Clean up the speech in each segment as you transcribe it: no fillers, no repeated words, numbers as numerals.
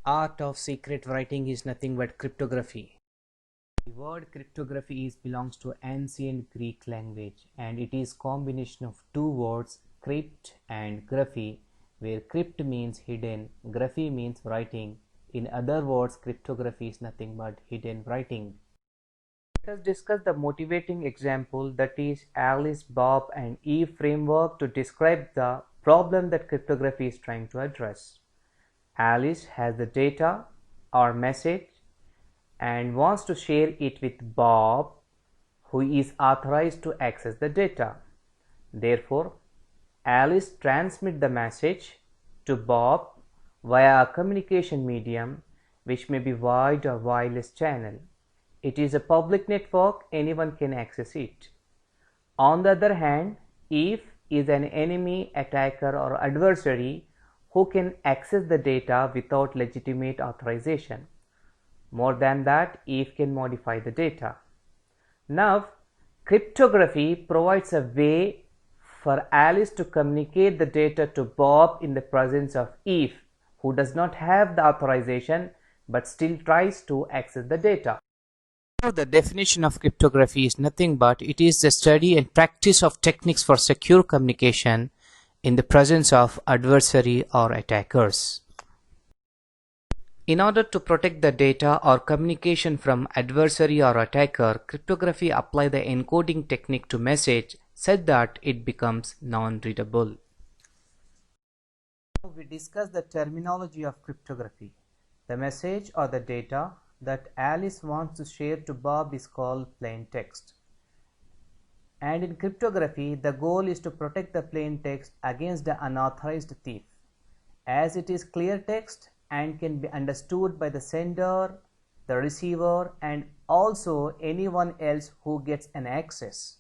art of secret writing is nothing but cryptography. The word cryptography belongs to ancient Greek language, and it is combination of two words, crypt and graphy, where crypt means hidden, graphy means writing. In other words, cryptography is nothing but hidden writing. Let us discuss the motivating example, that is Alice, Bob and Eve framework to describe the problem that cryptography is trying to address. Alice has the data or message and wants to share it with Bob, who is authorized to access the data. Therefore, Alice transmits the message to Bob via a communication medium, which may be wired or wireless channel. It is a public network, anyone can access it. On the other hand, Eve is an enemy, attacker or adversary who can access the data without legitimate authorization. More than that, Eve can modify the data. Now, cryptography provides a way for Alice to communicate the data to Bob in the presence of Eve, who does not have the authorization but still tries to access the data. Now, the definition of cryptography is nothing but it is the study and practice of techniques for secure communication in the presence of adversary or attackers. In order to protect the data or communication from adversary or attacker, cryptography applies the encoding technique to message such that it becomes non-readable. Now we discuss the terminology of cryptography. The message or the data that Alice wants to share to Bob is called plain text. And in cryptography, the goal is to protect the plain text against the unauthorized thief, as it is clear text and can be understood by the sender, the receiver, and also anyone else who gets an access.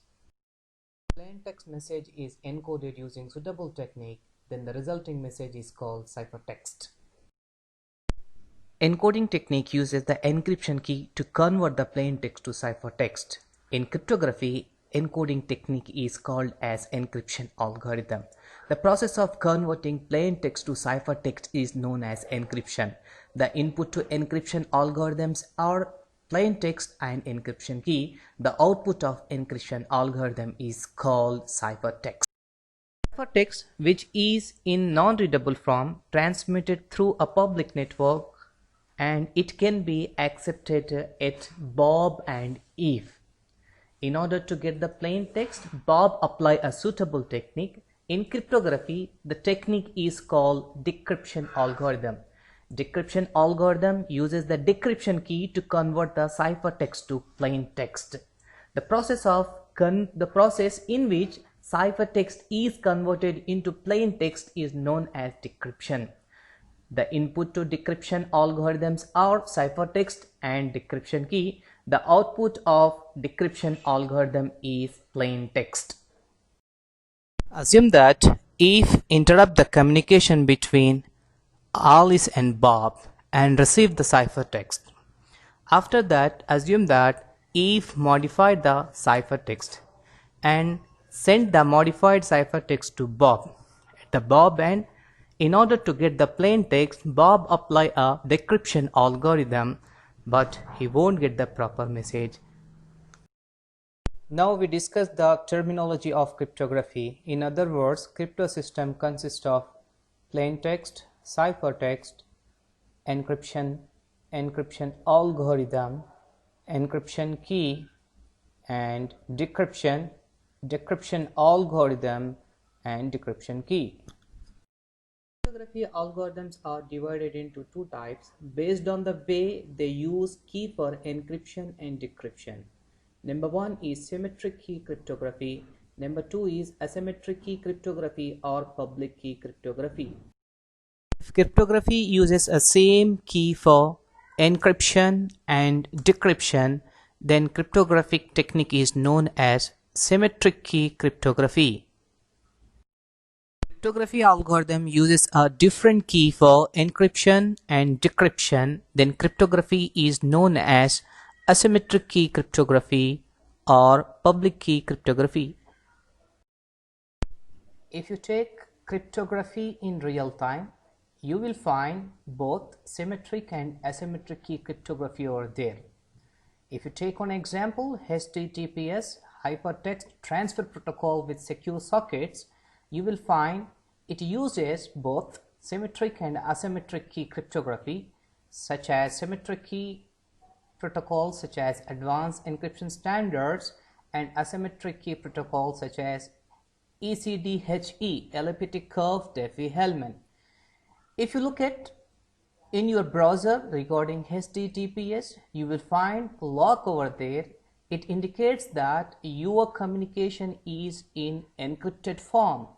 Plain text message is encoded using suitable technique, then the resulting message is called ciphertext. Encoding technique uses the encryption key to convert the plain text to ciphertext. In cryptography, encoding technique is called as encryption algorithm. The process of converting plain text to ciphertext is known as encryption. The input to encryption algorithms are plain text and encryption key. The output of encryption algorithm is called ciphertext. Ciphertext, which is in non-readable form, transmitted through a public network, and it can be accepted at Bob and Eve. In order to get the plain text, Bob apply a suitable technique. In cryptography, the technique is called decryption algorithm. Decryption algorithm uses the decryption key to convert the ciphertext to plain text. The process in which ciphertext is converted into plain text is known as decryption. The input to decryption algorithms are ciphertext and decryption key. The output of decryption algorithm is plain text. Assume that Eve interrupt the communication between Alice and Bob and receive the ciphertext. After that, assume that Eve modified the ciphertext and sent the modified ciphertext to Bob. At the Bob end, in order to get the plain text, Bob apply a decryption algorithm, but he won't get the proper message. Now we discuss the terminology of cryptography. In other words, crypto system consists of plain text, ciphertext, encryption algorithm, encryption key, and decryption algorithm, and decryption key. Cryptography algorithms are divided into two types based on the way they use key for encryption and decryption. Number one is symmetric key cryptography. Number two is asymmetric key cryptography or public key cryptography. If cryptography uses a same key for encryption and decryption, then cryptographic technique is known as symmetric key cryptography. Cryptography algorithm uses a different key for encryption and decryption, then cryptography is known as asymmetric key cryptography or public key cryptography. If you take cryptography in real time, you will find both symmetric and asymmetric key cryptography over there. If you take an example, HTTPS, Hypertext Transfer Protocol with secure sockets, you will find it uses both symmetric and asymmetric key cryptography, such as symmetric key protocols such as Advanced Encryption Standards and asymmetric key protocols such as ECDHE, Elliptic Curve Diffie-Hellman. If you look at in your browser regarding HTTPS, you will find lock over there. It indicates that your communication is in encrypted form.